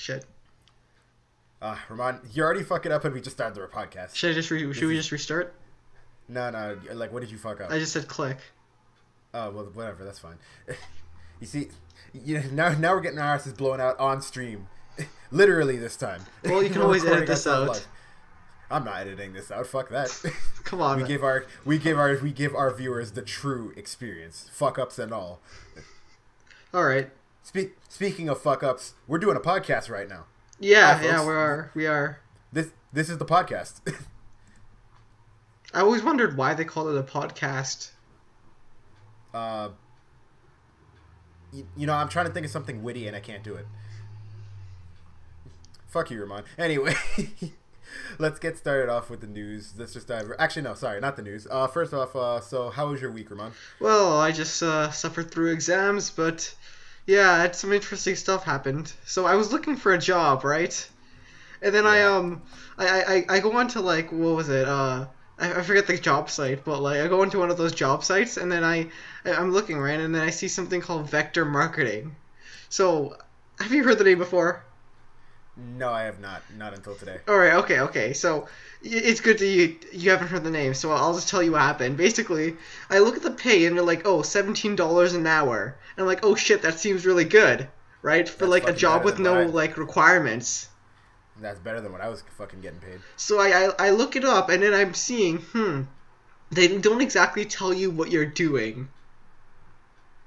shit. Ramon, you're already fucking up and we just started the podcast. Should we just restart? No, like, what did you fuck up? I just said click. Oh, well, whatever, that's fine. You see, now we're getting our asses blown out on stream. Literally this time. Well, you can always edit this out. Live. I'm not editing this out. Fuck that. Come on. We give our viewers the true experience, fuck ups and all. All right. Speaking of fuck ups, we're doing a podcast right now. Yeah, we are. This is the podcast. I always wondered why they called it a podcast. I'm trying to think of something witty and I can't do it. Fuck you, Ramon. Anyway, let's get started off with the news. Let's just dive. Actually, no, sorry, not the news. First off, so how was your week, Ramon? Well, I just suffered through exams, but yeah, some interesting stuff happened. So I was looking for a job, right? And then I go on to, like, what was it? I forget the job site, but like I go into one of those job sites and then I'm looking, right, and then I see something called vector marketing. So have you heard the name before? No, I have not until today. All right, okay. So it's good that you haven't heard the name. So I'll just tell you what happened. Basically, I look at the pay and they're like, oh, $17 an hour, and I'm like, oh shit, that seems really good, right? For like a job with no like requirements. That's better than what I was fucking getting paid. So I look it up, and then I'm seeing, they don't exactly tell you what you're doing.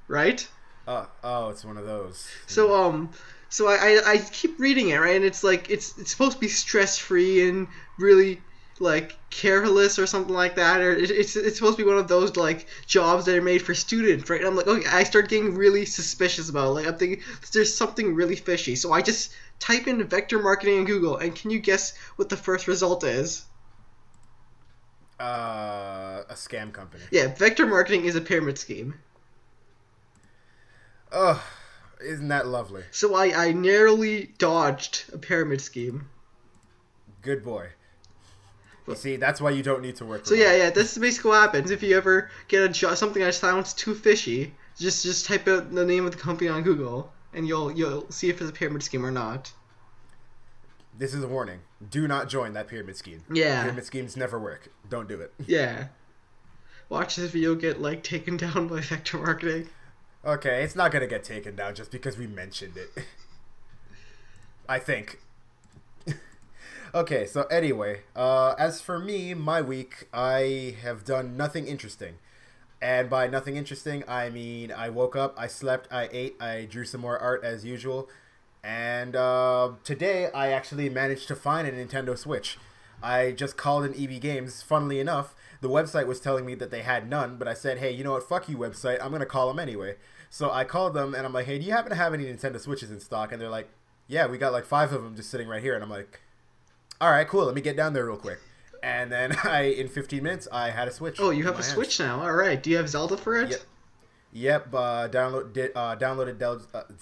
Right? Oh, it's one of those. So I keep reading it, right? And it's like, it's supposed to be stress-free and really, like, careless or something like that. Or it's supposed to be one of those, like, jobs that are made for students, right? And I'm like, okay, I start getting really suspicious about it. Like, I'm thinking, there's something really fishy. So I just type in vector marketing in Google, and can you guess what the first result is? A scam company. Yeah, vector marketing is a pyramid scheme. Oh, isn't that lovely? So I narrowly dodged a pyramid scheme. Good boy. You see, that's why you don't need to work. So yeah, this is basically what happens if you ever get a job, something that sounds too fishy. Just type out the name of the company on Google, and you'll see if it's a pyramid scheme or not. This is a warning. Do not join that pyramid scheme. Yeah. Pyramid schemes never work. Don't do it. Yeah. Watch this video get, like, taken down by vector marketing. Okay, it's not gonna get taken down just because we mentioned it. I think. Okay, so anyway, as for me, my week, I have done nothing interesting. And by nothing interesting, I mean I woke up, I slept, I ate, I drew some more art as usual. And today, I actually managed to find a Nintendo Switch. I just called in EB Games. Funnily enough, the website was telling me that they had none, but I said, hey, you know what, fuck you, website. I'm going to call them anyway. So I called them, and I'm like, hey, do you happen to have any Nintendo Switches in stock? And they're like, yeah, we got like 5 of them just sitting right here. And I'm like, all right, cool, let me get down there real quick. And then in 15 minutes, I had a Switch. Oh, you have a Switch now. All right. Do you have Zelda for it? Yep, downloaded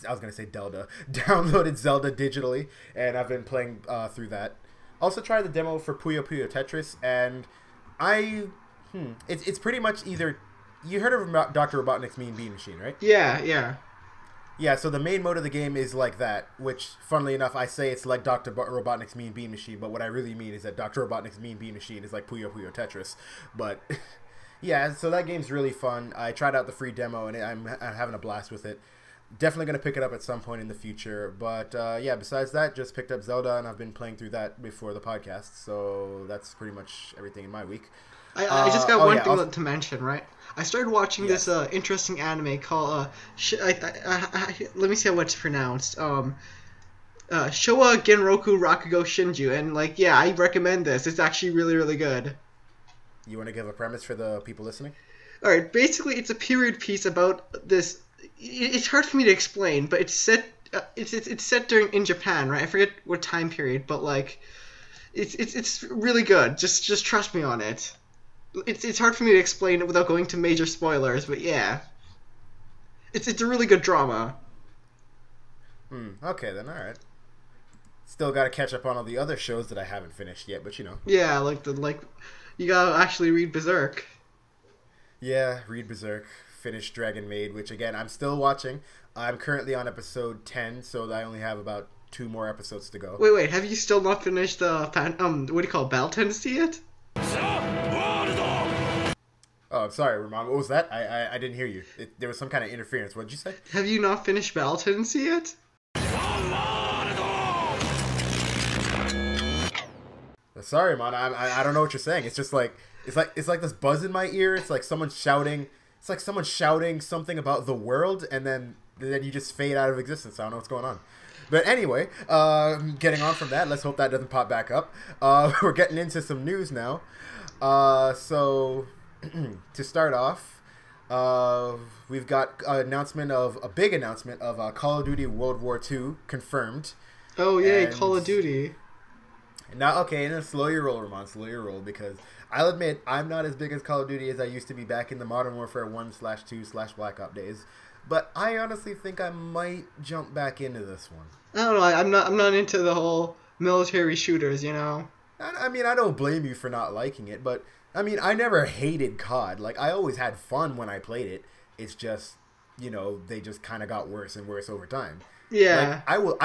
I was gonna say Delta. Downloaded Zelda digitally, and I've been playing through that. Also tried the demo for Puyo Puyo Tetris, and it's pretty much either. You heard of Dr. Robotnik's Mean Bean Machine, right? Yeah. Yeah, so the main mode of the game is like that, which, funnily enough, I say it's like Dr. Robotnik's Mean Bean Machine, but what I really mean is that Dr. Robotnik's Mean Bean Machine is like Puyo Puyo Tetris, but. Yeah, so that game's really fun. I tried out the free demo, and I'm having a blast with it. Definitely going to pick it up at some point in the future. But, yeah, besides that, just picked up Zelda, and I've been playing through that before the podcast. So that's pretty much everything in my week. I just got one thing to mention, right? I started watching this interesting anime called... let me see how it's pronounced. Showa Genroku Rakugo Shinju. And, like, yeah, I recommend this. It's actually really, really good. You want to give a premise for the people listening? All right. Basically, it's a period piece about this. It's hard for me to explain, but it's set. It's set in Japan, right? I forget what time period, but like, it's really good. Just trust me on it. It's hard for me to explain it without going to major spoilers, but yeah, it's a really good drama. Okay then. All right. Still got to catch up on all the other shows that I haven't finished yet, but you know. Yeah, you gotta actually read Berserk. Yeah, read Berserk. Finish Dragon Maid, which again, I'm still watching. I'm currently on episode 10, so I only have about 2 more episodes to go. Wait, have you still not finished the what do you call it, Battle Tendency yet? Oh, I'm sorry, Ramon. What was that? I didn't hear you. There was some kind of interference. What did you say? Have you not finished Battle Tendency yet? Sorry, man. I don't know what you're saying. It's just like it's like this buzz in my ear. It's like someone shouting. It's like someone shouting something about the world, and then you just fade out of existence. I don't know what's going on. But anyway, getting on from that. Let's hope that doesn't pop back up. We're getting into some news now. So to start off, we've got a big announcement of Call of Duty World War II confirmed. Oh yay, Call of Duty. Now, okay, and then slow your roll, Ramon. Slow your roll, because I'll admit I'm not as big as Call of Duty as I used to be back in the Modern Warfare 1/2/Black Ops days. But I honestly think I might jump back into this one. I don't know. I'm not into the whole military shooters, you know. I mean, I don't blame you for not liking it, but I mean, I never hated COD. Like, I always had fun when I played it. It's just, you know, they just kind of got worse and worse over time. Yeah. Like,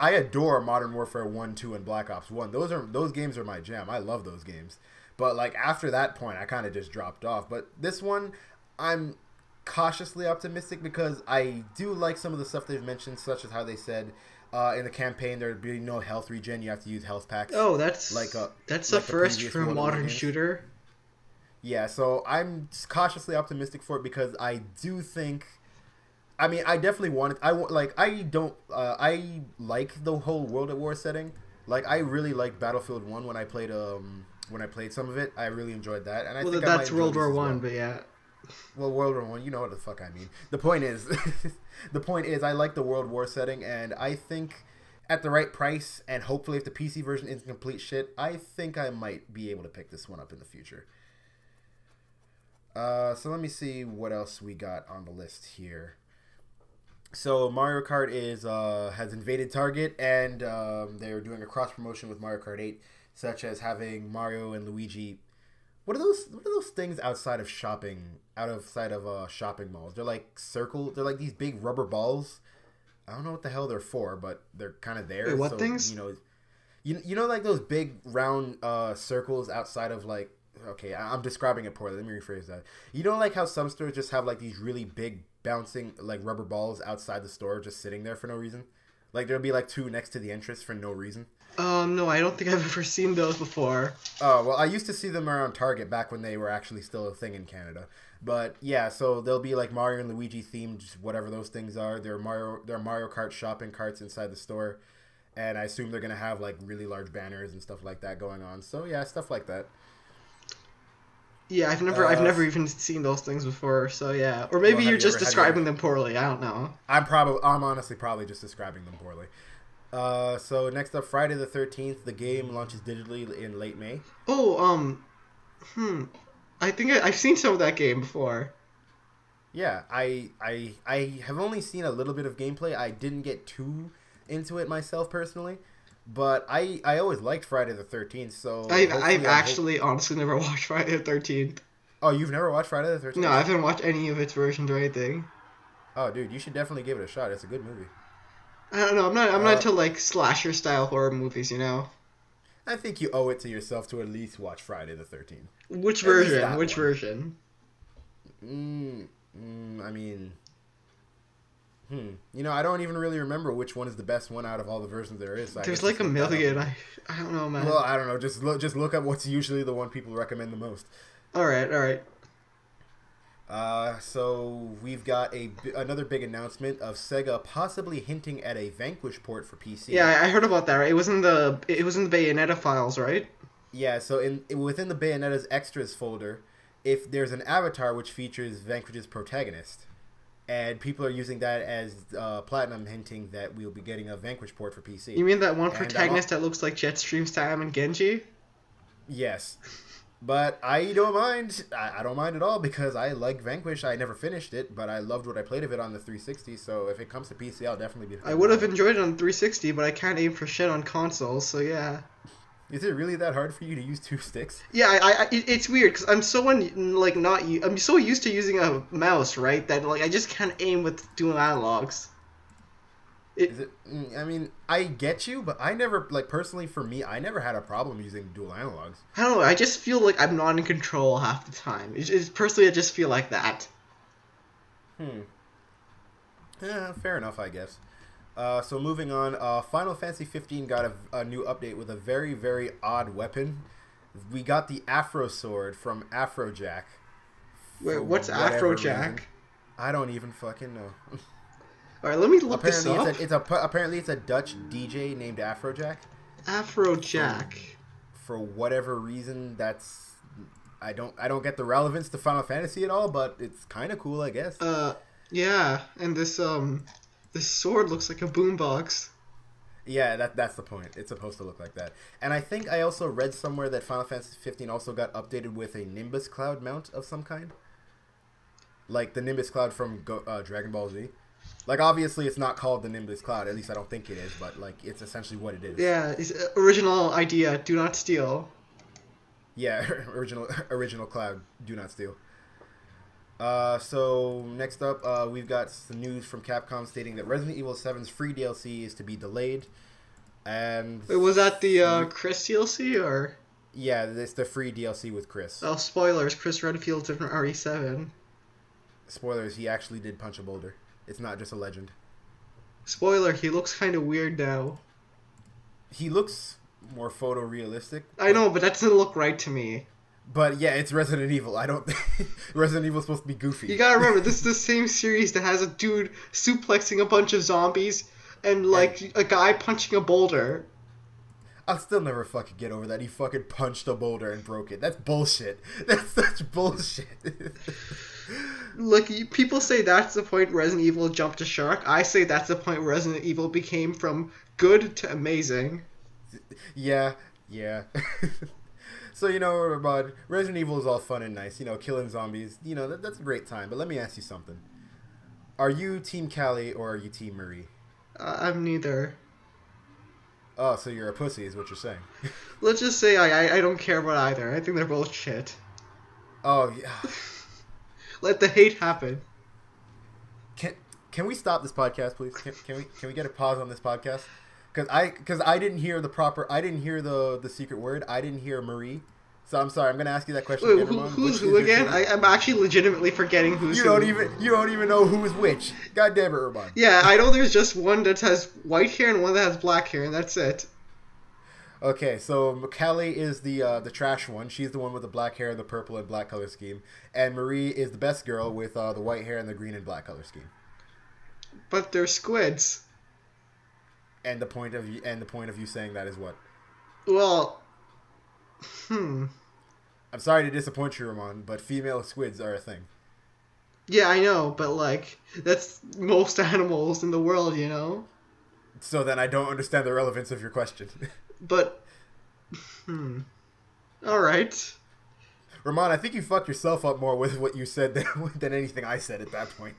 I adore Modern Warfare 1, 2, and Black Ops 1. Those games are my jam. I love those games. But like after that point, I kind of just dropped off. But this one, I'm cautiously optimistic because I do like some of the stuff they've mentioned, such as how they said in the campaign there'd be no health regen. You have to use health packs. Oh, that's a first for a modern shooter. Yeah, so I'm cautiously optimistic for it because I do think. I mean, I definitely want it. I like the whole World at War setting. Like, I really liked Battlefield 1 when I played some of it. I really enjoyed that. And I think that's World War 1, but yeah. Well, World War 1, you know what the fuck I mean. The point is, I like the World War setting, and I think at the right price, and hopefully if the PC version isn't complete shit, I think I might be able to pick this one up in the future. So let me see what else we got on the list here. So Mario Kart has invaded Target, and they're doing a cross promotion with Mario Kart 8, such as having Mario and Luigi. What are those things outside of shopping malls? They're like circle. They're like these big rubber balls. I don't know what the hell they're for, but they're kind of there. Wait, what things? You know, like those big round circles outside of like. Okay, I'm describing it poorly. Let me rephrase that. You know, like how some stores just have like these really big bouncing like rubber balls outside the store just sitting there for no reason? Like there'll be like 2 next to the entrance for no reason. No, I don't think I've ever seen those before. Oh, well, I used to see them around Target back when they were actually still a thing in Canada. But yeah, so they'll be like Mario and Luigi themed, whatever those things are. They're Mario Kart shopping carts inside the store. And I assume they're going to have like really large banners and stuff like that going on. So yeah, stuff like that. Yeah, I've never even seen those things before, so yeah. Or maybe you're just describing them poorly. I don't know. I'm honestly probably just describing them poorly. So next up, Friday the 13th, the game launches digitally in late May. Oh, I think I've seen some of that game before. Yeah, I have only seen a little bit of gameplay. I didn't get too into it myself personally. But I always liked Friday the 13th, so... I've actually honestly never watched Friday the 13th. Oh, you've never watched Friday the 13th? No, I haven't watched any of its versions or anything. Oh, dude, you should definitely give it a shot. It's a good movie. I don't know. I'm not into, like, slasher-style horror movies, you know? I think you owe it to yourself to at least watch Friday the 13th. Which version? Which version? I mean... You know, I don't even really remember which one is the best one out of all the versions there is. So there's like a million. I don't know, man. Well, I don't know. Just look up what's usually the one people recommend the most. All right. So we've got another big announcement of Sega possibly hinting at a Vanquish port for PC. Yeah, I heard about that. Right? It was in the Bayonetta files, right? Yeah. So within the Bayonetta's extras folder, if there's an avatar which features Vanquish's protagonist. And people are using that as Platinum hinting that we'll be getting a Vanquish port for PC. You mean that one protagonist that looks like Jetstream, Sam, and Genji? Yes. But I don't mind. I don't mind at all because I like Vanquish. I never finished it, but I loved what I played of it on the 360. So if it comes to PC, I'll definitely be... I would have enjoyed it on 360, but I can't aim for shit on consoles, so yeah. Is it really that hard for you to use 2 sticks? Yeah, it's weird because I'm so I'm so used to using a mouse, right? That like I just can't aim with dual analogs. Is it? I mean, I get you, but I never, like, personally for me, I never had a problem using dual analogs. I don't know. I just feel like I'm not in control half the time. Personally, I just feel like that. Yeah, fair enough, I guess. So moving on, Final Fantasy 15 got a new update with a very, very odd weapon. We got the Afro Sword from Afrojack. Wait, what's Afrojack? Reason. I don't even fucking know. All right, let me look this up. Apparently it's a Dutch DJ named Afrojack. Afrojack. For whatever reason, that's I don't get the relevance to Final Fantasy at all, but it's kind of cool, I guess. Yeah, and this sword looks like a boombox. Yeah, that's the point. It's supposed to look like that. And I think I also read somewhere that Final Fantasy 15 also got updated with a Nimbus Cloud mount of some kind. Like the Nimbus Cloud from Dragon Ball Z. Like, obviously, it's not called the Nimbus Cloud. At least I don't think it is. But, like, it's essentially what it is. Yeah, it's original idea. Do not steal. Yeah, original Cloud. Do not steal. So, next up, we've got some news from Capcom stating that Resident Evil 7's free DLC is to be delayed. And... Wait, was that the Chris DLC, or...? Yeah, it's the free DLC with Chris. Oh, spoilers. Chris Redfield's in RE7. Spoilers, he actually did punch a boulder. It's not just a legend. Spoiler, he looks kind of weird now. He looks more photorealistic. I know, but that doesn't look right to me. But yeah, it's Resident Evil. I don't think Resident Evil's supposed to be goofy. You gotta remember, this is the same series that has a dude suplexing a bunch of zombies and, like, a guy punching a boulder. I'll still never fucking get over that. He fucking punched a boulder and broke it. That's bullshit. That's such bullshit. Look, people say that's the point Resident Evil jumped a shark. I say that's the point where Resident Evil became from good to amazing. Yeah. So, you know, about Resident Evil is all fun and nice. You know, killing zombies. You know, that's a great time. But let me ask you something. Are you Team Callie or are you Team Marie? I'm neither. Oh, so you're a pussy is what you're saying. Let's just say I don't care about either. I think they're both shit. Oh, yeah. Let the hate happen. Can we stop this podcast, please? Can we get a pause on this podcast? Because I didn't hear the secret word. I didn't hear Marie. So I'm sorry. I'm gonna ask you that question. Wait, again, who's who again? I'm actually legitimately forgetting who's you who. You don't even know who's which. God damn it, Ramon. Yeah, I know there's just one that has white hair and one that has black hair, and that's it. Okay, so Callie is the trash one. She's the one with the black hair and the purple and black color scheme, and Marie is the best girl with the white hair and the green and black color scheme. But they're squids. And the point of you saying that is what? Well, I'm sorry to disappoint you, Ramon, but female squids are a thing. Yeah, I know, but like that's most animals in the world, you know. So then I don't understand the relevance of your question. But, all right. Ramon, I think you fucked yourself up more with what you said than anything I said at that point.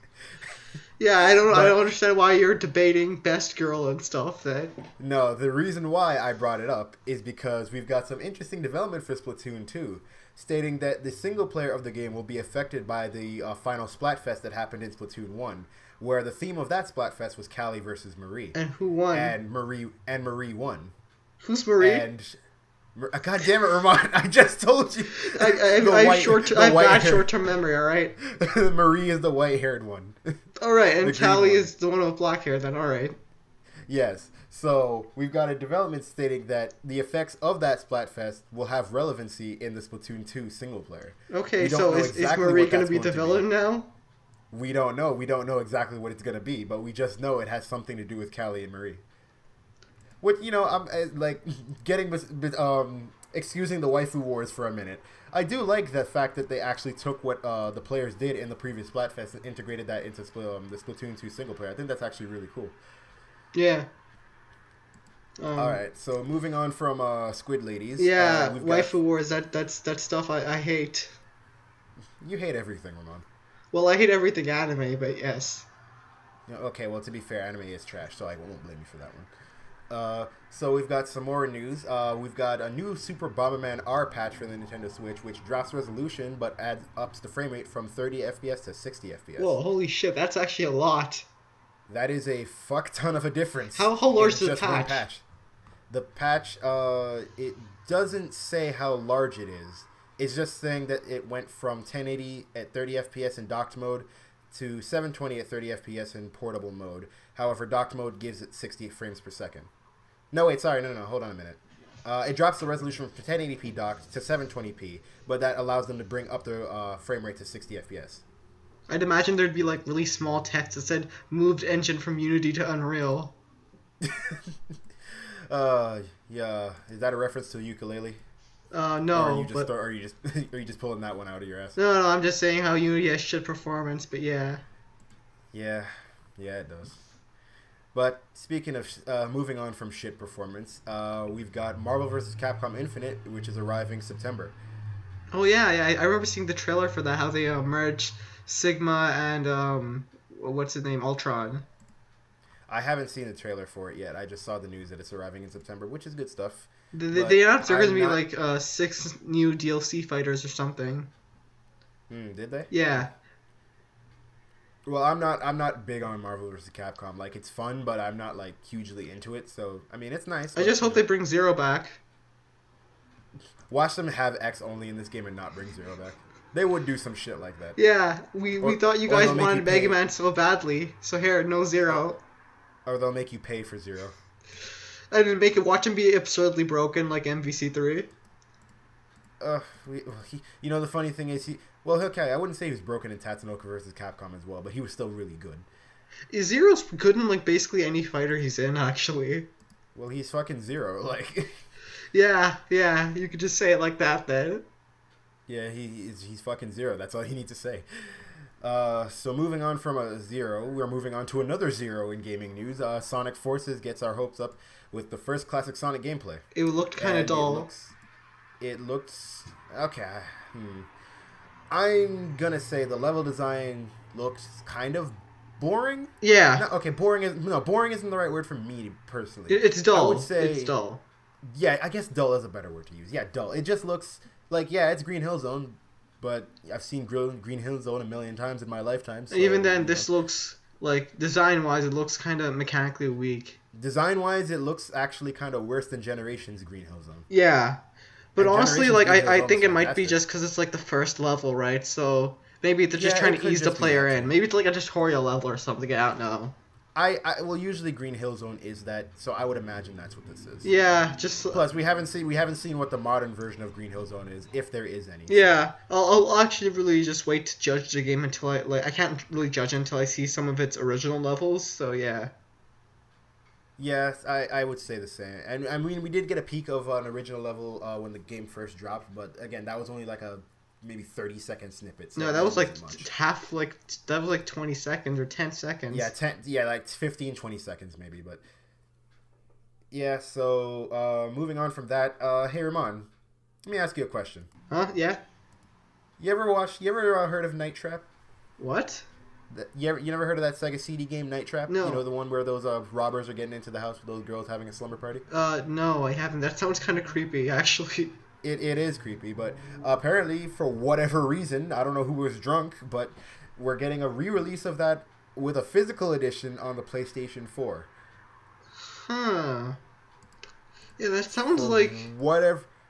Yeah, I don't understand why you're debating best girl and stuff then. No, the reason why I brought it up is because we've got some interesting development for Splatoon 2, stating that the single player of the game will be affected by the final Splatfest that happened in Splatoon 1, where the theme of that Splatfest was Callie versus Marie. And who won? And Marie won. Who's Marie? And God damn it, Ramon! I just told you. I have bad short-term memory. All right. Marie is the white-haired one. All right, and Callie is the one with black hair. Then all right. Yes. So we've got a development stating that the effects of that Splatfest will have relevancy in the Splatoon 2 single player. Okay, so is Marie going to be the villain now? We don't know. We don't know exactly what it's going to be, but we just know it has something to do with Callie and Marie. What, you know, I'm like excusing the waifu wars for a minute. I do like the fact that they actually took what the players did in the previous Splatfest and integrated that into the Splatoon 2 single player. I think that's actually really cool. Yeah. All right, so moving on from Squid Ladies. Yeah, waifu wars. That's stuff I hate. You hate everything, Ramon. Well, I hate everything anime, but yes. Okay, well, to be fair, anime is trash, so I won't blame you for that one. So we've got some more news. We've got a new Super Bomberman R patch for the Nintendo Switch, which drops resolution but ups the frame rate from 30 FPS to 60 FPS. Whoa, holy shit, that's actually a lot. That is a fuck ton of a difference. How large is the just one patch? patch? The patch, it doesn't say how large it is. It's just saying that it went from 1080 at 30 FPS in docked mode to 720 at 30 FPS in portable mode. However, docked mode gives it 60 frames per second. No, wait, sorry, no, hold on a minute. It drops the resolution from 1080p docked to 720p, but that allows them to bring up the frame rate to 60 FPS. I'd imagine there'd be like really small text that said moved engine from Unity to Unreal. Yeah, is that a reference to a ukulele? No, or are you just pulling that one out of your ass? No, I'm just saying how Unity has shit performance, but yeah. Yeah, it does. But speaking of moving on from shit performance, we've got Marvel vs. Capcom Infinite, which is arriving September. Oh yeah, I remember seeing the trailer for that. How they merged Sigma and what's his name, Ultron. I haven't seen the trailer for it yet. I just saw the news that it's arriving in September, which is good stuff. They announced there are going to be like 6 new DLC fighters or something. Did they? Yeah. Well, I'm not big on Marvel vs. Capcom. Like, it's fun, but I'm not like hugely into it. So I mean, it's nice. I just hope they bring Zero back. Watch them have X only in this game and not bring Zero back. They would do some shit like that. Yeah, we thought you guys wanted Mega Man so badly, so here, no Zero. Or they'll make you pay for Zero. I didn't make it. Watch him be absurdly broken like MVC3. You know, the funny thing is, okay, I wouldn't say he was broken in Tatsunoko vs. Capcom as well, but he was still really good. Zero's good in like basically any fighter he's in, actually. Well, he's fucking Zero, like. Yeah, you could just say it like that then. Yeah, he's fucking Zero. That's all you need to say. So moving on from a Zero, we're moving on to another Zero in gaming news. Sonic Forces gets our hopes up with the first classic Sonic gameplay. It looked kind of dull. It looks okay. I'm gonna say the level design looks kind of boring. Yeah. Boring isn't the right word for me personally. It's dull. I would say it's dull. Yeah, I guess dull is a better word to use. Yeah, dull. It just looks like, yeah, it's Green Hill Zone, but I've seen Green Hill Zone a million times in my lifetime. So, even then, this looks, like, design-wise, it looks kind of mechanically weak. Design-wise, it looks actually kind of worse than Generations Green Hill Zone. Yeah. But and honestly, like, I think it might be just because it's, like, the first level, right? So maybe they're just trying to ease the player in. Maybe it's, like, a tutorial level or something. I don't know. Well, usually Green Hill Zone is that, so I would imagine that's what this is. Yeah, just plus we haven't seen what the modern version of Green Hill Zone is, if there is any. Yeah, I'll actually really just wait to judge the game until I can't really judge it until I see some of its original levels. So yeah. Yes, I would say the same. And I mean, we did get a peek of an original level when the game first dropped, but again, that was only like a maybe 30-second snippet. So no, that was like half, like, that was like 20 seconds or 10 seconds. Yeah, like 15, 20 seconds maybe, but yeah, so moving on from that, hey Ramon, let me ask you a question. Huh? Yeah? You ever heard of Night Trap? What? You never heard of that Sega CD game, Night Trap? No. You know, the one where those robbers are getting into the house with those girls having a slumber party? No, I haven't. That sounds kind of creepy, actually. It is creepy, but apparently, for whatever reason, I don't know who was drunk, but we're getting a re-release of that with a physical edition on the PlayStation 4. Huh. Yeah, that sounds like...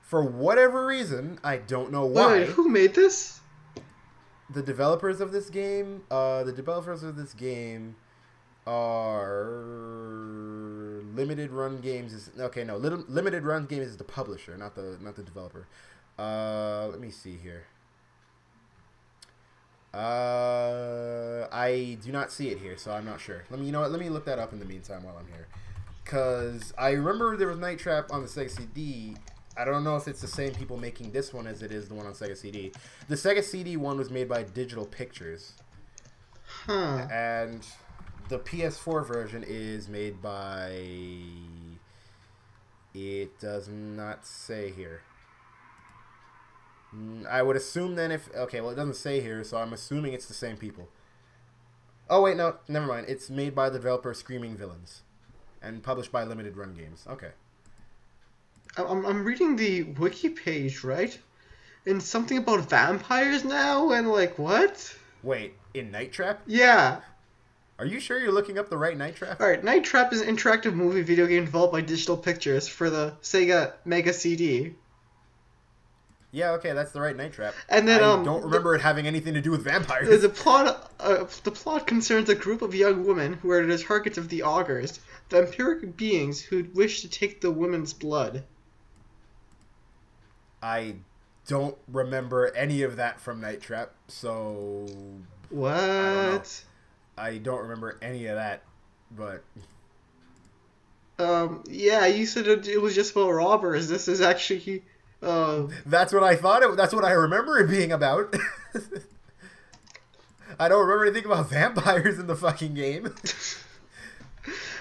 For whatever reason, I don't know why. Wait, who made this? The developers of this game are Limited Run Games. Limited Run Games is the publisher, not the developer. Let me see here. I do not see it here, so I'm not sure. Let me look that up in the meantime while I'm here, because I remember there was Night Trap on the Sega CD. I don't know if it's the same people making this one as it is the one on Sega CD. The Sega CD one was made by Digital Pictures. Huh. And the PS4 version is made by... It does not say here. I would assume then if... Okay, well, it doesn't say here, so I'm assuming it's the same people. Oh, wait, no. Never mind. It's made by the developer Screaming Villains. And published by Limited Run Games. Okay. I'm reading the wiki page, right? And something about vampires now, and like, what? Wait, in Night Trap? Yeah. Are you sure you're looking up the right Night Trap? All right, Night Trap is an interactive movie video game developed by Digital Pictures for the Sega Mega CD. Yeah, okay, that's the right Night Trap. And then I don't remember it having anything to do with vampires. The plot concerns a group of young women who are the targets of the augurs, vampiric beings who wish to take the women's blood. I don't remember any of that from Night Trap, so... What? I don't remember any of that, but... Yeah, you said it was just about robbers. This is actually... That's what I thought. That's what I remember it being about. I don't remember anything about vampires in the fucking game.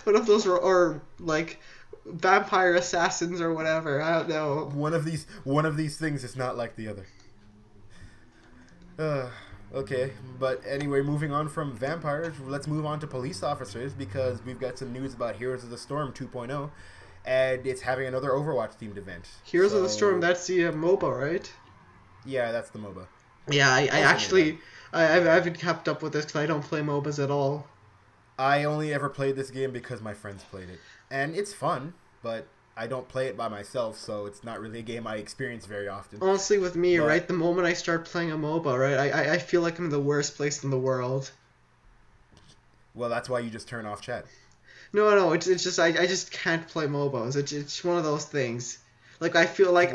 What if those are like vampire assassins or whatever? I don't know. One of these things is not like the other. Okay, but anyway, moving on from vampires, let's move on to police officers because we've got some news about Heroes of the Storm 2.0, and it's having another Overwatch themed event. Heroes of the Storm, that's the MOBA, right? Yeah, that's the MOBA. Yeah, I haven't kept up with this because I don't play MOBAs at all. I only ever played this game because my friends played it, and it's fun, but I don't play it by myself, so it's not really a game I experience very often. Honestly, with me, right, the moment I start playing a MOBA, right, I feel like I'm in the worst place in the world. Well, that's why you just turn off chat. No, it's just I just can't play MOBAs. It's one of those things. Like I feel like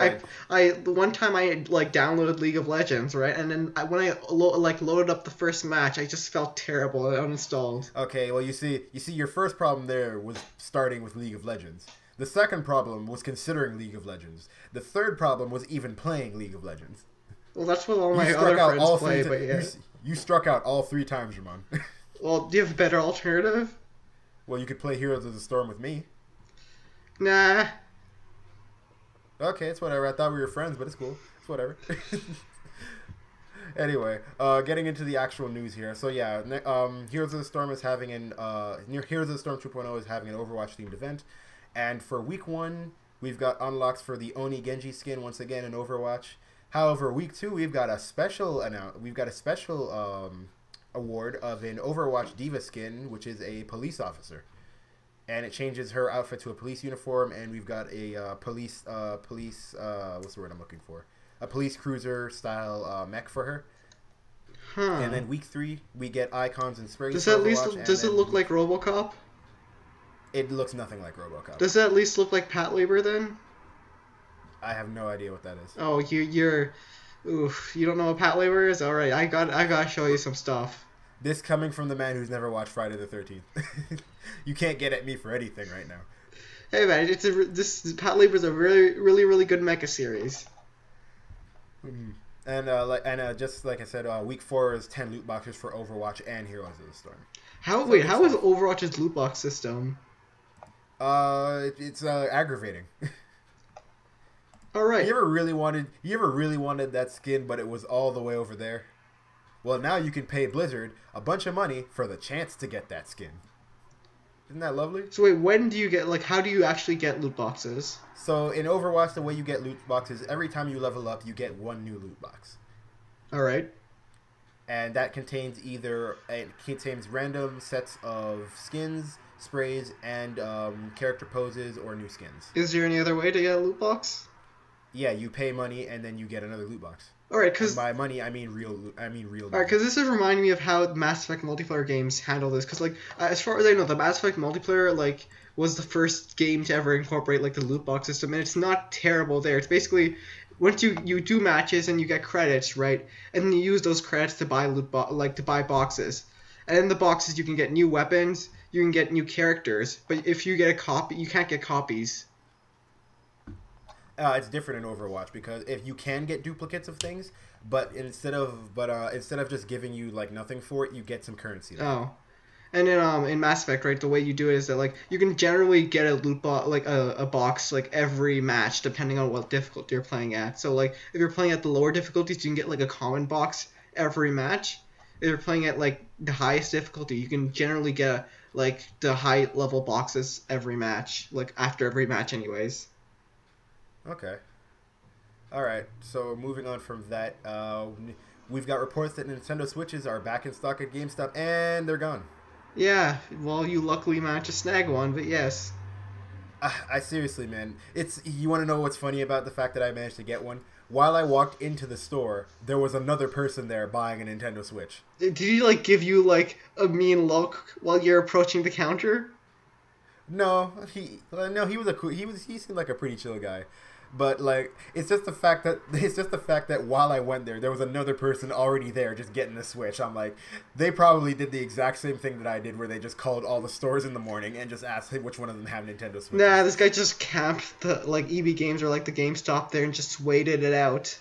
the one time I like downloaded League of Legends, right, and then when I loaded up the first match, I just felt terrible and uninstalled. Okay, well you see your first problem there was starting with League of Legends. The second problem was considering League of Legends. The third problem was even playing League of Legends. Well, that's what all my other friends play, but yeah. You struck out all 3 times, Ramon. Well, do you have a better alternative? Well, you could play Heroes of the Storm with me. Nah. Okay, it's whatever. I thought we were friends, but it's cool. It's whatever. Anyway, getting into the actual news here. So yeah, Heroes of the Storm is having Heroes of the Storm 2.0 is having an Overwatch themed event, and for week 1 we've got unlocks for the Oni Genji skin once again in Overwatch. However, week 2 we've got a special award of an Overwatch Diva skin, which is a police officer. And it changes her outfit to a police uniform, and we've got a police what's the word I'm looking for? A police cruiser style mech for her. Huh. And then week 3 we get icons and sprays. Does it look like RoboCop? It looks nothing like RoboCop. Does it at least look like Patlabor then? I have no idea what that is. Oh, you don't know what Patlabor is? All right, I gotta show you some stuff. This coming from the man who's never watched Friday the 13th. You can't get at me for anything right now. Hey man, this Patlabor is a really good mecha series. Mm-hmm. And just like I said, week 4 is 10 loot boxes for Overwatch and Heroes of the Storm. How is Overwatch's loot box system? It's aggravating. All right. You ever really wanted that skin, but it was all the way over there? Well, now you can pay Blizzard a bunch of money for the chance to get that skin. Isn't that lovely? So wait, when do you get, how do you actually get loot boxes? So in Overwatch, the way you get loot boxes, every time you level up, you get 1 new loot box. Alright. And that contains random sets of skins, sprays, and character poses or new skins. Is there any other way to get a loot box? Yeah, you pay money and then you get another loot box. Alright, because by money I mean real. Alright, because this is reminding me of how Mass Effect multiplayer games handle this. Because as far as I know, the Mass Effect multiplayer was the first game to ever incorporate the loot box system, and it's not terrible there. It's basically once you do matches and you get credits, right, and then you use those credits to buy to buy boxes, and in the boxes you can get new weapons, you can get new characters, but if you get a copy, you can't get copies. It's different in Overwatch because if you can get duplicates of things, but instead of just giving you nothing for it, you get some currency. Oh, and then in Mass Effect, right, the way you do it is that you can generally get a loot box a box every match depending on what difficulty you're playing at. So if you're playing at the lower difficulties, you can get a common box every match. If you're playing at the highest difficulty, you can generally get the high level boxes every match, after every match, anyways. Okay. Alright, so moving on from that, we've got reports that Nintendo Switches are back in stock at GameStop, and they're gone. Yeah, well, you luckily managed to snag one, but yes. I seriously, man. It's you want to know what's funny about the fact that I managed to get one? While I walked into the store, there was another person there buying a Nintendo Switch. Did he like give you like a mean look while you're approaching the counter? No, he was a cool, he seemed like a pretty chill guy. But like it's just the fact that while I went there was another person already there just getting the Switch. I'm like, they probably did the exact same thing that I did, where they just called all the stores in the morning and just asked, hey, which one of them have Nintendo Switches. Nah, this guy just camped the like EB Games or like the GameStop there and just waited it out.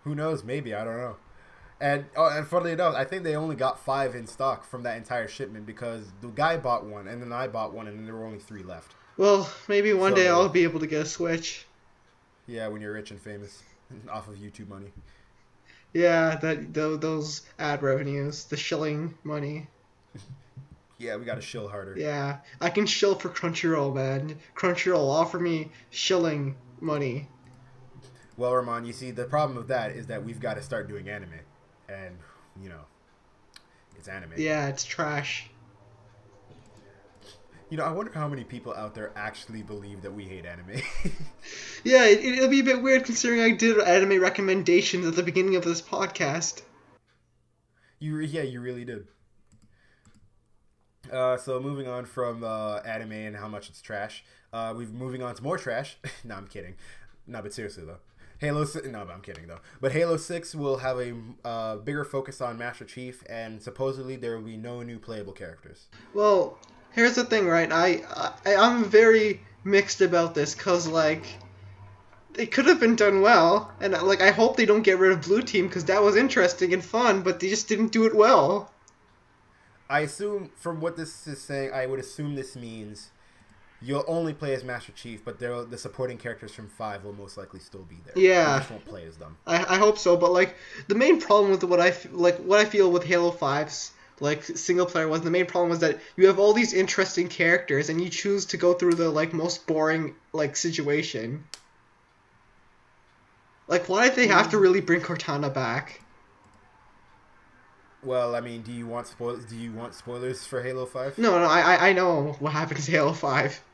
Who knows? Maybe, I don't know. And funnily enough, I think they only got 5 in stock from that entire shipment, because the guy bought one, and then I bought one, and then there were only 3 left. Well, maybe one day I'll be able to get a Switch. Yeah, when you're rich and famous off of YouTube money. Yeah, those ad revenues, the shilling money. Yeah, we gotta shill harder. Yeah, I can shill for Crunchyroll, man. Crunchyroll offer me shilling money. Well, Ramon, you see, the problem with that is that we've got to start doing anime. And, you know, it's anime. Yeah, it's trash. You know, I wonder how many people out there actually believe that we hate anime. Yeah, it'll be a bit weird considering I did anime recommendations at the beginning of this podcast. You really did. So moving on from anime and how much it's trash, we're moving on to more trash. No, I'm kidding. No, but seriously though. No, but I'm kidding though. But Halo 6 will have a bigger focus on Master Chief, and supposedly there will be no new playable characters. Well, here's the thing, right? I'm very mixed about this, cause like it could have been done well, and like I hope they don't get rid of Blue Team, because that was interesting and fun, but they just didn't do it well. I assume, from what this is saying, I would assume this means you'll only play as Master Chief, but the supporting characters from 5 will most likely still be there. Yeah, you just won't play as them. I hope so, but like the main problem with what I feel with Halo 5's like single player was, the main problem was that you have all these interesting characters and you choose to go through the like most boring like situation. Like, why did they have to really bring Cortana back? Well, I mean, do you want spoilers for Halo 5? No, I know what happens in Halo 5.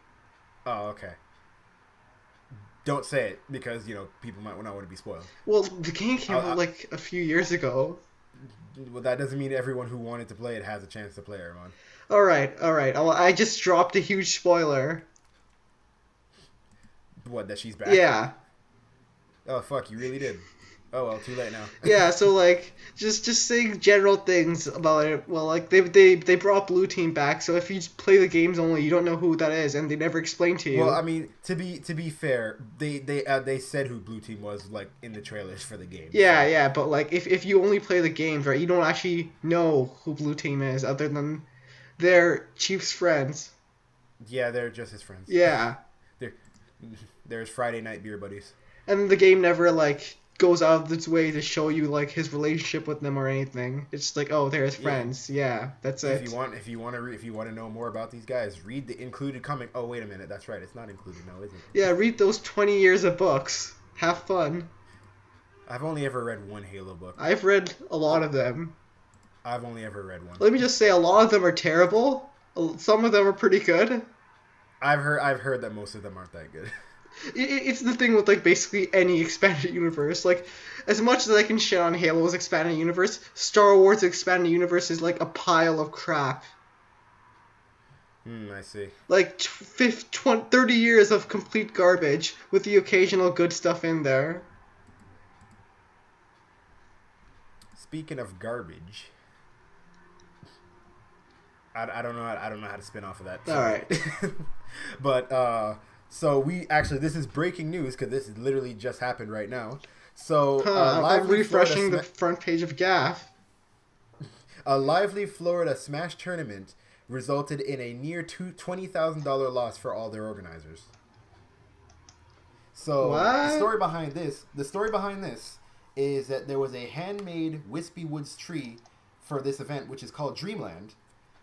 Oh, okay. Don't say it, because, you know, people might not want to be spoiled. Well, the game came out like a few years ago. Well, that doesn't mean everyone who wanted to play it has a chance to play it, Ramon. Alright. I just dropped a huge spoiler. What, that she's back? Yeah. Oh, fuck, you really did. Oh, well, too late now. Yeah, so, like, just saying general things about it. Well, like, they brought Blue Team back, so if you just play the games only, you don't know who that is, and they never explain to you. Well, I mean, to be fair, they said who Blue Team was, like, in the trailers for the game. Yeah, so. Yeah, but, like, if you only play the games, right, you don't actually know who Blue Team is, other than they're Chief's friends. Yeah, they're just his friends. Yeah. There's Friday night beer buddies. And the game never, like, goes out of its way to show you like his relationship with them or anything. It's just like, oh, they're his friends. Yeah, that's it. If you want to know more about these guys, read the included comic. Oh, wait a minute, that's right. It's not included now, is it? Yeah, read those 20 years of books. Have fun. I've only ever read one Halo book. I've read a lot of them. I've only ever read one. Let me just say, a lot of them are terrible. Some of them are pretty good. I've heard that most of them aren't that good. It's the thing with, like, basically any expanded universe. Like, as much as I can shit on Halo's expanded universe, Star Wars' expanded universe is, like, a pile of crap. I see. Like, 30 years of complete garbage with the occasional good stuff in there. Speaking of garbage, I don't know how to spin off of that. All right. But, so this is breaking news, because this literally just happened right now. So, I'm refreshing the front page of Gaff. A lively Florida Smash tournament resulted in a near $20,000 loss for all their organizers. So, what? the story behind this is that there was a handmade Wispy Woods tree for this event, which is called Dreamland.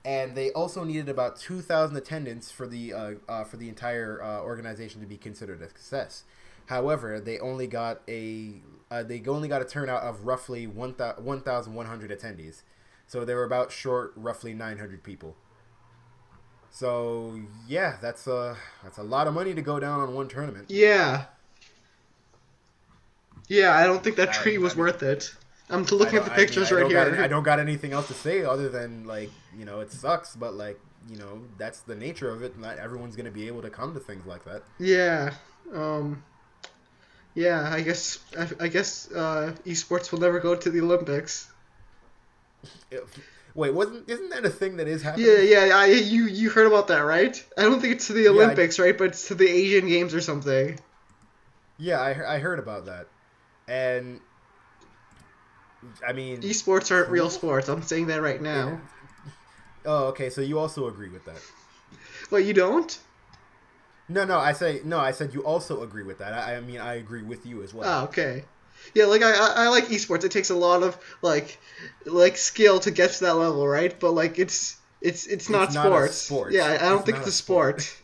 And they also needed about 2,000 attendants for the entire organization to be considered a success. However, they only got a turnout of roughly 1,100 attendees. So they were about short roughly 900 people. So yeah, that's a lot of money to go down on one tournament. Yeah. Yeah, I don't think that tree was I mean, worth it. I'm looking at the pictures right here. I don't got anything else to say other than like, it sucks, but like, that's the nature of it. Not everyone's gonna be able to come to things like that. Yeah. Yeah, I guess esports will never go to the Olympics. Wait, isn't that a thing that is happening? Yeah. You heard about that, right? I don't think it's to the Olympics, right? But it's to the Asian Games or something. Yeah, I heard about that, and I mean, esports aren't real sports. I'm saying that right now. Oh, okay. So you also agree with that? Well, you don't? No. I said you also agree with that. I mean, I agree with you as well. Oh, okay. Yeah, like I like esports. It takes a lot of like skill to get to that level, right? But like it's not sports. Sport. Yeah, I don't think it's a sport.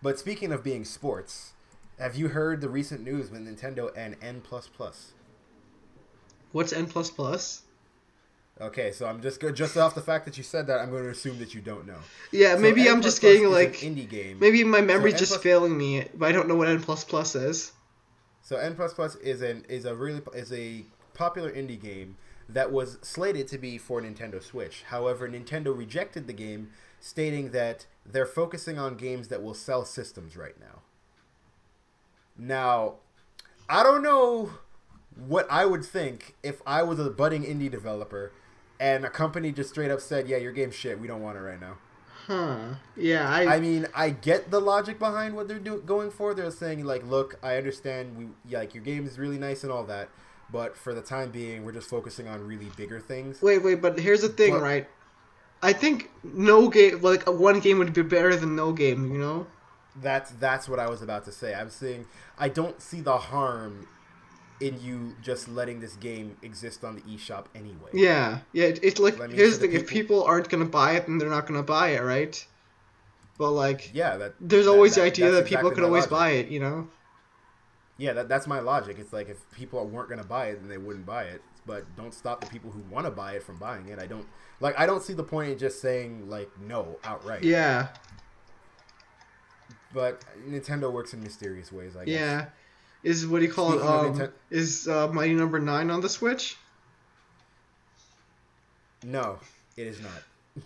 But speaking of being sports, have you heard the recent news with Nintendo and N++? What's N++? Okay, so I'm just off the fact that you said that, I'm going to assume that you don't know. Yeah, so maybe N++ I'm just getting like indie game. Maybe my memory's just failing me, but I don't know what N++ is. So N++ is a popular indie game that was slated to be for Nintendo Switch. However, Nintendo rejected the game, stating that they're focusing on games that will sell systems right now. Now, I don't know what I would think if I was a budding indie developer and a company just straight up said, yeah, your game's shit, we don't want it right now. Huh. Yeah, I mean, I get the logic behind what they're going for. They're saying, like, look, I understand, your game is really nice and all that, but for the time being, we're just focusing on really bigger things. Wait, but here's the thing, right? I think no game, like, one game would be better than no game, you know? That's what I was about to say. I'm saying I don't see the harm in you just letting this game exist on the eShop anyway. Yeah. It's like, here's the thing, if people aren't going to buy it, then they're not going to buy it, right? But, like, yeah, there's always the idea that people could always buy it, you know? Yeah, that's my logic. It's like, if people weren't going to buy it, then they wouldn't buy it. But don't stop the people who want to buy it from buying it. I don't see the point in just saying, like, no, outright. Yeah. But Nintendo works in mysterious ways, I guess. Yeah. Is, what do you call it, is Mighty Number 9 on the Switch? No, it is not.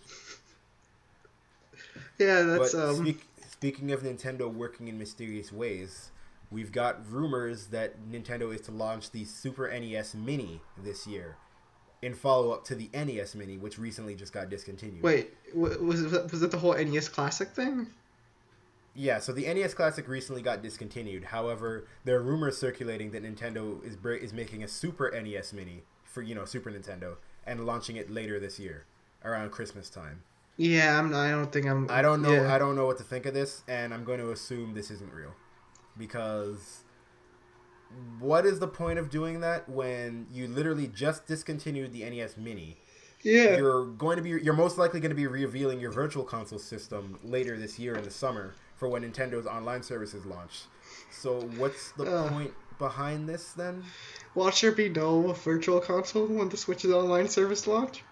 Yeah, that's... But speaking of Nintendo working in mysterious ways, we've got rumors that Nintendo is to launch the Super NES Mini this year, in follow-up to the NES Mini, which recently just got discontinued. Wait, was it the whole NES Classic thing? Yeah, so the NES Classic recently got discontinued. However, there are rumors circulating that Nintendo is making a Super NES Mini for, Super Nintendo, and launching it later this year, around Christmas time. Yeah, I don't know. Yeah. I don't know what to think of this, and I'm going to assume this isn't real, because what is the point of doing that when you literally just discontinued the NES Mini? Yeah, you're most likely going to be revealing your Virtual Console system later this year in the summer for when Nintendo's online services launch. So what's the point behind this then? Watch there be no Virtual Console when the Switch's online service launch?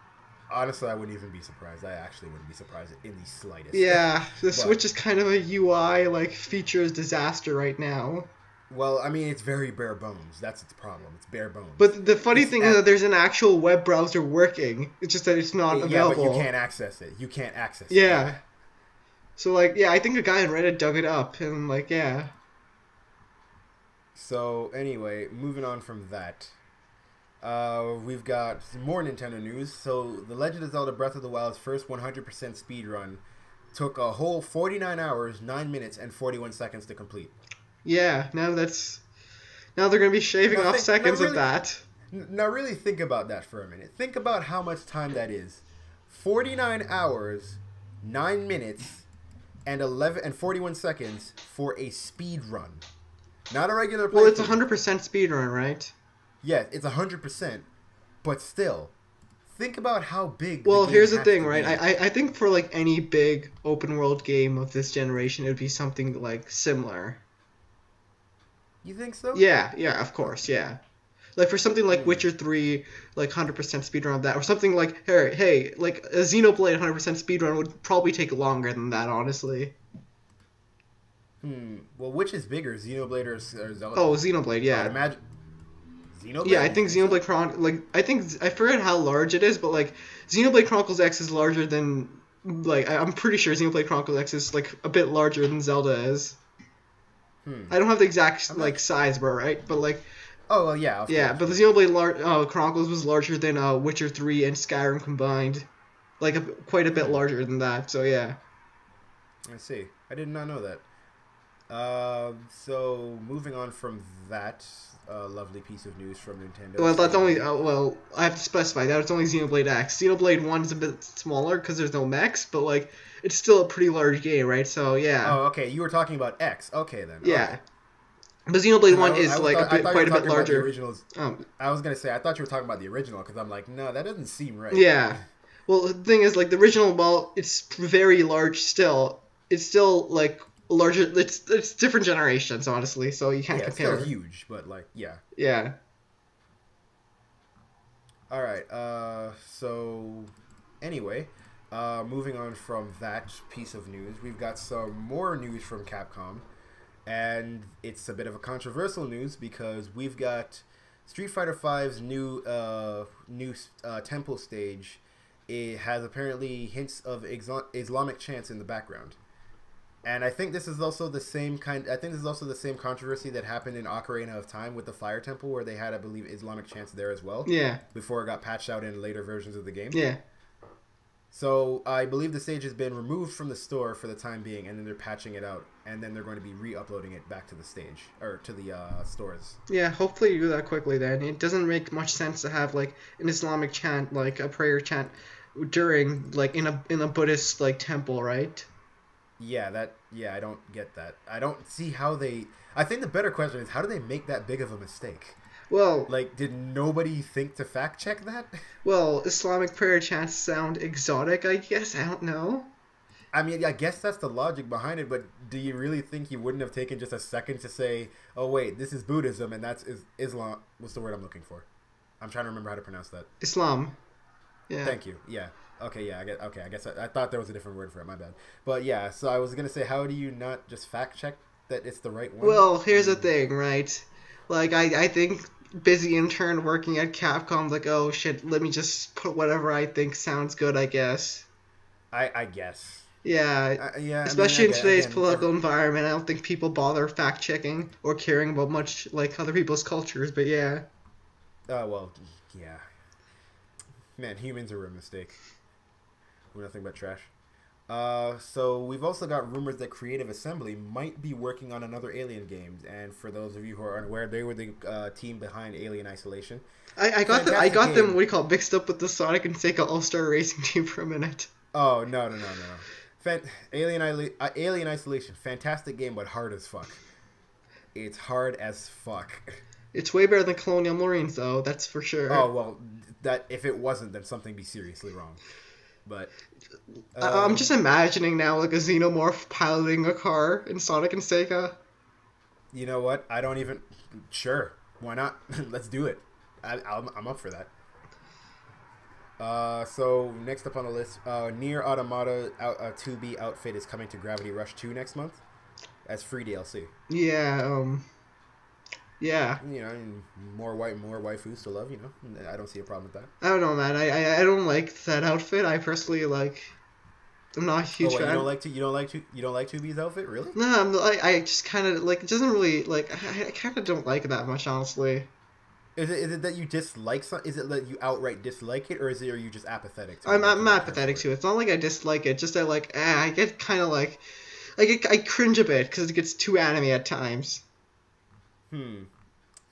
Honestly, I wouldn't even be surprised. I actually wouldn't be surprised in the slightest. Yeah, Switch is kind of a UI, features disaster right now. Well, I mean, it's very bare bones. That's its problem. It's bare bones. But the funny thing is that there's an actual web browser working. It's just that it's not available. Yeah, but you can't access it. Yeah. So, I think a guy on Reddit dug it up, and, yeah. So, anyway, moving on from that. We've got some more Nintendo news. So, The Legend of Zelda Breath of the Wild's first 100% speedrun took a whole 49 hours, 9 minutes, and 41 seconds to complete. Yeah, now they're going to be shaving off seconds of that. Now really think about that for a minute. Think about how much time that is. 49 hours, 9 minutes, and 41 seconds for a speed run. Not a regular play. Well, it's 100% speed run, right? Yeah, it's 100%. But still, think about how big. Well, here's the thing, right? I think for any big open world game of this generation, it would be something similar. You think so? Yeah, of course, yeah. Like for something like Witcher 3, like 100% speedrun of that, or something like hey, like a Xenoblade 100% speedrun would probably take longer than that, honestly. Well, which is bigger, Xenoblade or Zelda? Oh, Xenoblade, I'd yeah. imagine Yeah, Xenoblade. I You think think so? Xenoblade I think I forget how large it is, but like Xenoblade Chronicles X is larger than like I'm pretty sure Xenoblade Chronicles X is like a bit larger than Zelda is. I don't have the exact I'm not. like size, bro, right? But like Oh well, yeah, of yeah, course, but the yeah. Xenoblade Chronicles was larger than Witcher 3 and Skyrim combined, like quite a bit Hmm. larger than that. So yeah. I see. I did not know that. So moving on from that lovely piece of news from Nintendo, Well, that's staying only in. well. I have to specify that it's only Xenoblade X. Xenoblade One is a bit smaller because there's no mechs, but like it's still a pretty large game, right? So yeah, Oh, okay. You were talking about X. Okay, then. All yeah. right. But Xenoblade Because One is like I thought you were quite a bit talking about the larger. originals. Um, I was gonna say I thought you were talking about the original because I'm like, no, that doesn't seem right. yeah. Well, the thing is, like the original, well, it's very large still. It's still like larger. It's different generations, honestly. So you can't Yeah, it's still compare. huge, but like, yeah. Yeah. All right. So anyway, moving on from that piece of news, we've got some more news from Capcom, and it's a bit of a controversial news because we've got Street Fighter V's new temple stage. It has apparently hints of Islamic chants in the background. And I think this is also the same kind. I think this is also the same controversy that happened in Ocarina of Time with the Fire Temple, where they had, I believe, Islamic chants there as well, Yeah. before it got patched out in later versions of the game. Yeah. So I believe the stage has been removed from the store for the time being, and then they're patching it out, and then they're going to be re-uploading it back to the stage or to the stores. Yeah. Hopefully you do that quickly. Then it doesn't make much sense to have like an Islamic chant, like a prayer chant, during like in a Buddhist like temple, right? I don't get that. I don't see how they. I think the better question is how do they make that big of a mistake? Well, Like, did nobody think to fact check that? well, Islamic prayer chants sound exotic, I guess. I don't know. I mean, I guess that's the logic behind it, but do you really think he wouldn't have taken just a second to say, "Oh wait, this is Buddhism and that's Islam"? What's the word I'm looking for? I'm trying to remember how to pronounce that. Islam. Yeah. Thank you. Yeah. Okay. Yeah. I guess I thought there was a different word for it. My bad. But yeah. So I was gonna say, how do you not just fact check that it's the right one? Well, here's the thing, right? Like, I think busy intern working at Capcom, like, oh shit, let me just put whatever I think sounds good, I guess. I guess. Yeah, Yeah. I mean, especially in today's again, political environment, I don't think people bother fact checking or caring about much like other people's cultures. But yeah, well, yeah. Man, humans are a mistake. We're nothing but trash. So we've also got rumors that Creative Assembly might be working on another Alien game, and for those of you who are unaware, they were the team behind Alien Isolation. I Fantastic got them game. what do you call it, mixed up with the Sonic and Sega All Star Racing team for a minute. Oh no! Alien Isolation, fantastic game, but hard as fuck. It's hard as fuck. It's way better than Colonial Marines, though. That's for sure. Oh well, that if it wasn't, then something be seriously wrong. But I'm just imagining now like a xenomorph piloting a car in Sonic and Sega. you know what? I don't even. Sure, why not? Let's do it. I'm up for that. So next up on the list, Near Automata 2B outfit is coming to Gravity Rush 2 next month as free DLC. Yeah, yeah. You know, and more waifus to love. You know, I don't see a problem with that. I don't know, man. I don't like that outfit. I personally like. I'm not a Oh, huge wait, fan. you don't like 2B's outfit, really? No, I just kind of like it doesn't really like I kind of don't like it that much, honestly. Is it that you dislike some? Is it that you outright dislike it, or are you just apathetic to it? I'm Like, I'm you don't care apathetic for to it? it. It's not like I dislike it. Just that like I get kind of like I cringe a bit because it gets too anime at times. Hmm.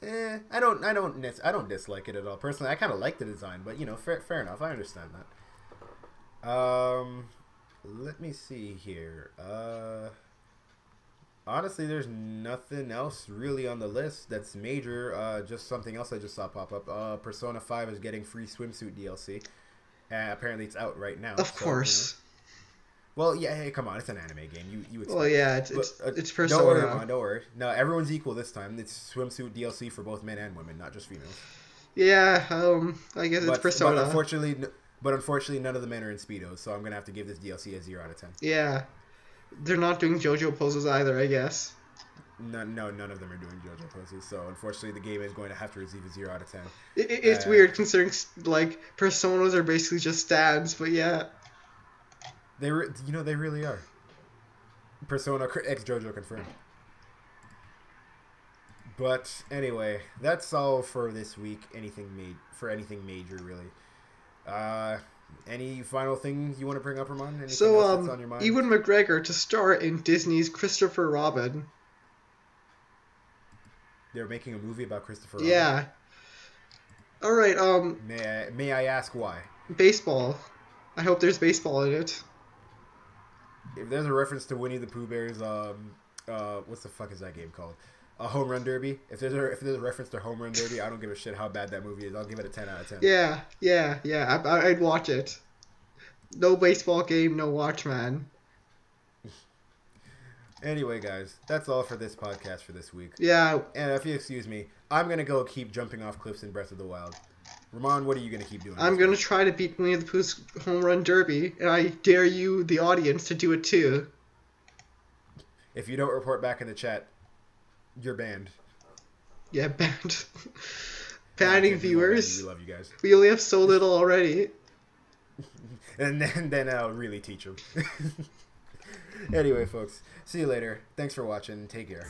I don't dislike it at all. Personally, I kind of like the design, but you know, fair enough. I understand that. Let me see here. Honestly, there's nothing else really on the list that's major. Just something else I just saw pop up. Persona 5 is getting free swimsuit DLC. And apparently it's out right now. Of So, you know, course. Well, yeah, hey, come on, it's an anime game. You expect. Well, yeah, it's Persona. Don't worry, man, don't worry. No, everyone's equal this time. It's swimsuit DLC for both men and women, not just females. Yeah, I guess it's Persona. But unfortunately, none of the men are in speedos, so I'm gonna have to give this DLC a 0 out of 10. Yeah, they're not doing JoJo poses either, I guess. No, none of them are doing JoJo poses, so unfortunately, the game is going to have to receive a 0 out of 10. It's weird considering like Personas are basically just stands, but yeah. They really are. Persona X JoJo confirmed. But anyway, that's all for this week. Anything major, really. Any final things you want to bring up, Ramon? Anything else that's on your mind? Ewan McGregor to star in Disney's Christopher Robin. They're making a movie about Christopher Robin. Yeah. All right. May I ask why? Baseball. I hope there's baseball in it. If there's a reference to Winnie the Pooh Bear's what's the fuck is that game called? A Home Run Derby. If there's a reference to Home Run Derby, I don't give a shit how bad that movie is. I'll give it a 10 out of 10. Yeah. I'd watch it. No baseball game, no watch, man. Anyway, guys, that's all for this podcast for this week. Yeah. And if you excuse me, I'm gonna go keep jumping off cliffs in Breath of the Wild. Ramon, what are you gonna keep doing? I'm gonna try to beat Winnie the Pooh's Home Run Derby, and I dare you, the audience, to do it too. If you don't report back in the chat, you're banned. Yeah, banned. Banning viewers. We love you guys. We only have so little already. and then I'll really teach them. Anyway, folks, see you later. Thanks for watching. Take care.